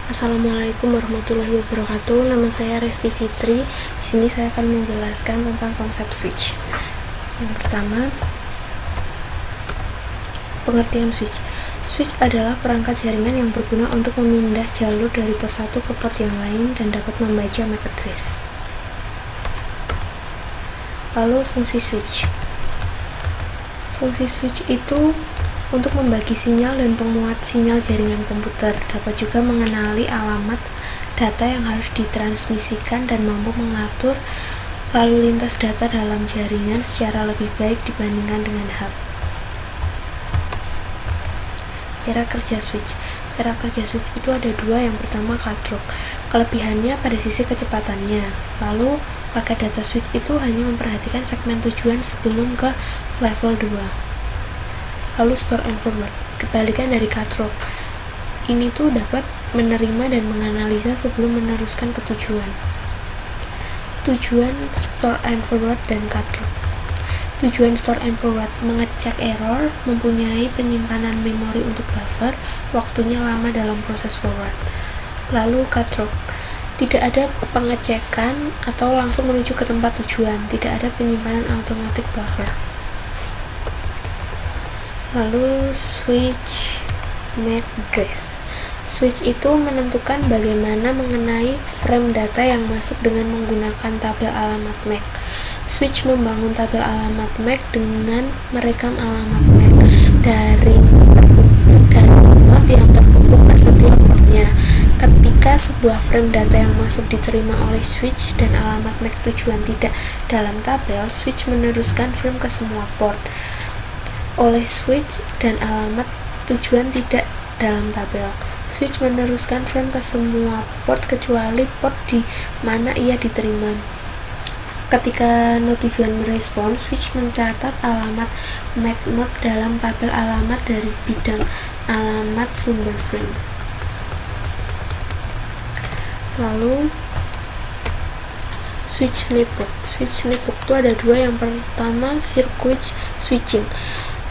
Assalamualaikum warahmatullahi wabarakatuh. Nama saya Resti Fitri. Di sini saya akan menjelaskan tentang konsep switch. Yang pertama, pengertian switch. Switch adalah perangkat jaringan yang berguna untuk memindah jalur dari port satu ke port yang lain dan dapat membaca MAC address. Lalu fungsi switch. Fungsi switch itu untuk membagi sinyal dan penguat sinyal jaringan komputer, dapat juga mengenali alamat data yang harus ditransmisikan dan mampu mengatur lalu lintas data dalam jaringan secara lebih baik dibandingkan dengan hub. Cara kerja switch. Cara kerja switch itu ada dua. Yang pertama, cut through. Kelebihannya pada sisi kecepatannya. Lalu, pakai data switch itu hanya memperhatikan segmen tujuan sebelum ke level 2. Lalu store and forward, kebalikan dari cut through. Ini tuh dapat menerima dan menganalisa sebelum meneruskan ke tujuan. Tujuan store and forward dan cut through. Tujuan store and forward, mengecek error, mempunyai penyimpanan memori untuk buffer, waktunya lama dalam proses forward. Lalu cut through, tidak ada pengecekan atau langsung menuju ke tempat tujuan, tidak ada penyimpanan automatic buffer. Lalu switch MAC address. Switch itu menentukan bagaimana mengenai frame data yang masuk dengan menggunakan tabel alamat MAC. Switch membangun tabel alamat MAC dengan merekam alamat MAC dari not yang terhubung ke setiap portnya. Ketika sebuah frame data yang masuk diterima oleh switch dan alamat MAC tujuan tidak dalam tabel, switch meneruskan frame ke semua port oleh switch dan alamat tujuan tidak dalam tabel. Switch meneruskan frame ke semua port kecuali port di mana ia diterima. Ketika node tujuan merespon, switch mencatat alamat MAC node dalam tabel alamat dari bidang alamat sumber frame. Lalu switch network. Switch network itu ada dua. Yang pertama, circuit switching,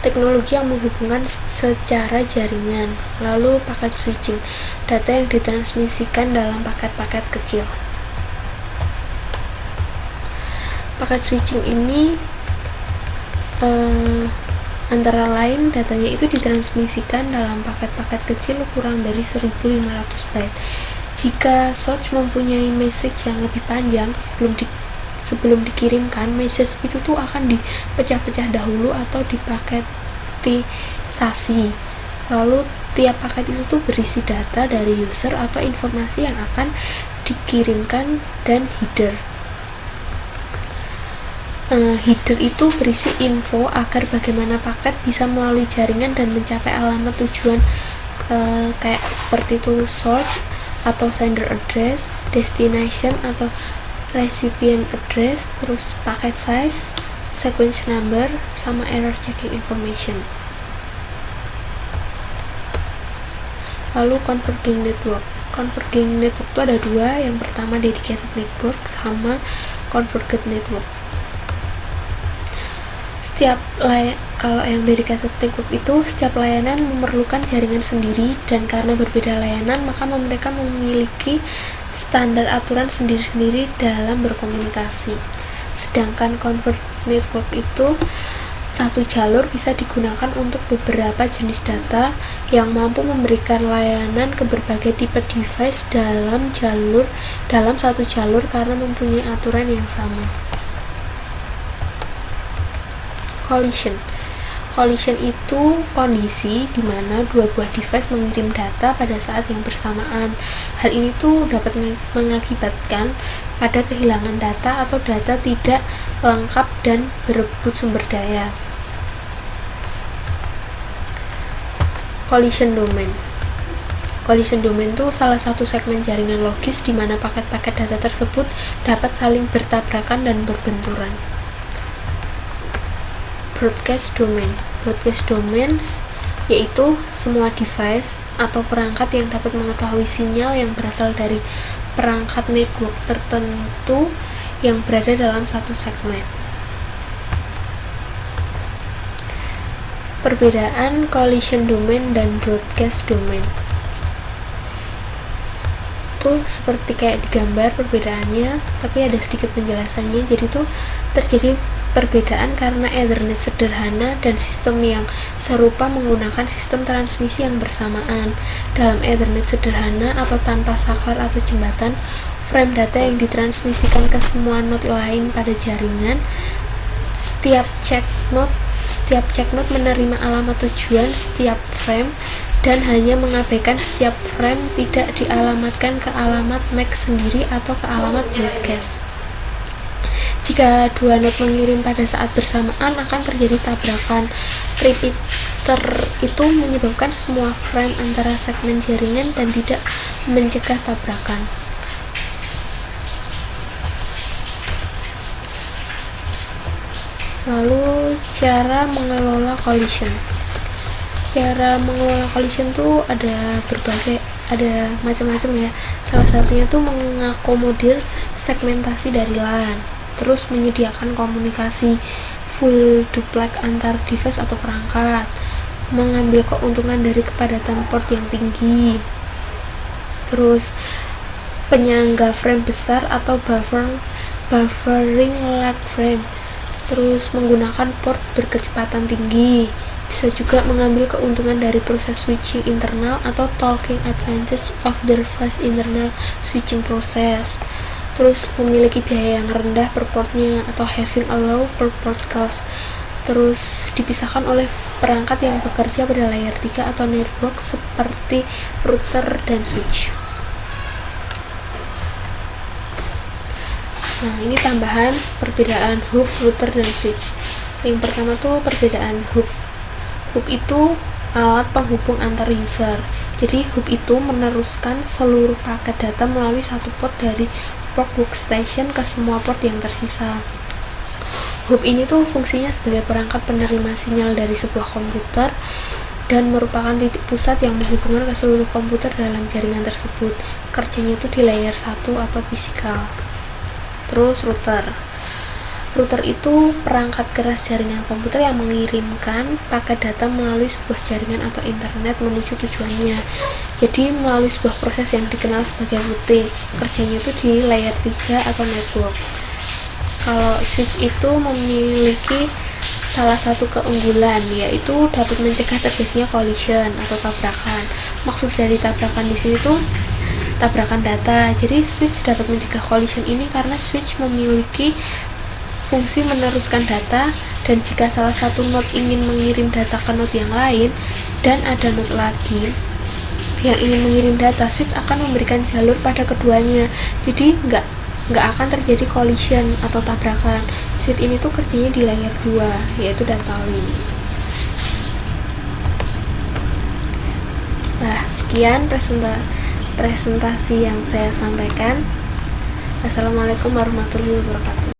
teknologi yang menghubungkan secara jaringan. Lalu paket switching, data yang ditransmisikan dalam paket-paket kecil. Paket switching ini antara lain datanya itu ditransmisikan dalam paket-paket kecil kurang dari 1500 byte. Jika source mempunyai message yang lebih panjang sebelum dikirimkan, message itu tuh akan dipecah-pecah dahulu atau dipaketisasi. Lalu tiap paket itu tuh berisi data dari user atau informasi yang akan dikirimkan dan header. Header itu berisi info agar bagaimana paket bisa melalui jaringan dan mencapai alamat tujuan, kayak seperti itu source atau sender address, destination atau recipient address, terus packet size, sequence number, sama error checking information. Lalu converging network. Converging network itu ada dua. Yang pertama, dedicated network sama converged network. Kalau yang dedicated network itu setiap layanan memerlukan jaringan sendiri, dan karena berbeda layanan maka mereka memiliki standar aturan sendiri-sendiri dalam berkomunikasi. Sedangkan converged network itu satu jalur bisa digunakan untuk beberapa jenis data yang mampu memberikan layanan ke berbagai tipe device dalam satu jalur karena mempunyai aturan yang sama. Collision itu kondisi di mana dua buah device mengirim data pada saat yang bersamaan. Hal ini tuh dapat mengakibatkan pada kehilangan data atau data tidak lengkap dan berebut sumber daya. Collision domain itu salah satu segmen jaringan logis di mana paket-paket data tersebut dapat saling bertabrakan dan berbenturan. Broadcast domain yaitu semua device atau perangkat yang dapat mengetahui sinyal yang berasal dari perangkat network tertentu yang berada dalam satu segmen. Perbedaan collision domain dan broadcast domain. tuh seperti kayak digambar perbedaannya, tapi ada sedikit penjelasannya. Jadi tuh terjadi perbedaan karena Ethernet sederhana dan sistem yang serupa menggunakan sistem transmisi yang bersamaan. Dalam Ethernet sederhana atau tanpa saklar atau jembatan, frame data yang ditransmisikan ke semua node lain pada jaringan. Setiap check node menerima alamat tujuan setiap frame dan hanya mengabaikan setiap frame tidak dialamatkan ke alamat MAC sendiri atau ke alamat broadcast. Jika dua node mengirim pada saat bersamaan, akan terjadi tabrakan. Repeater itu menyebabkan semua frame antara segmen jaringan dan tidak mencegah tabrakan. Lalu cara mengelola collision. Cara mengelola collision tuh ada macam-macam ya. Salah satunya tuh mengakomodir segmentasi dari LAN, terus menyediakan komunikasi full duplex antar device atau perangkat, mengambil keuntungan dari kepadatan port yang tinggi, terus penyangga frame besar atau buffering lag frame, terus menggunakan port berkecepatan tinggi. Bisa juga mengambil keuntungan dari proses switching internal atau taking advantage of the fast internal switching process. Terus memiliki biaya yang rendah per portnya atau having a low per port cost. Terus dipisahkan oleh perangkat yang bekerja pada layer 3 atau network seperti router dan switch. Nah, ini tambahan perbedaan hub, router, dan switch. Yang pertama tuh perbedaan hub. Hub itu alat penghubung antar user. Jadi hub itu meneruskan seluruh paket data melalui satu port dari port workstation ke semua port yang tersisa. Hub ini tuh fungsinya sebagai perangkat penerima sinyal dari sebuah komputer dan merupakan titik pusat yang menghubungkan ke seluruh komputer dalam jaringan tersebut. Kerjanya itu di layer 1 atau fisikal. Terus router itu perangkat keras jaringan komputer yang mengirimkan paket data melalui sebuah jaringan atau internet menuju tujuannya. Jadi melalui sebuah proses yang dikenal sebagai routing. Kerjanya itu di layer 3 atau network. Kalau switch itu memiliki salah satu keunggulan, yaitu dapat mencegah terjadinya collision atau tabrakan. Maksud dari tabrakan di sini tuh tabrakan data. Jadi switch dapat mencegah collision ini karena switch memiliki fungsi meneruskan data, dan jika salah satu node ingin mengirim data ke node yang lain dan ada node lagi yang ingin mengirim data, switch akan memberikan jalur pada keduanya. Jadi nggak akan terjadi collision atau tabrakan. Switch ini tuh kerjanya di layer 2, yaitu data link. Nah, sekian presentasi yang saya sampaikan. Assalamualaikum warahmatullahi wabarakatuh.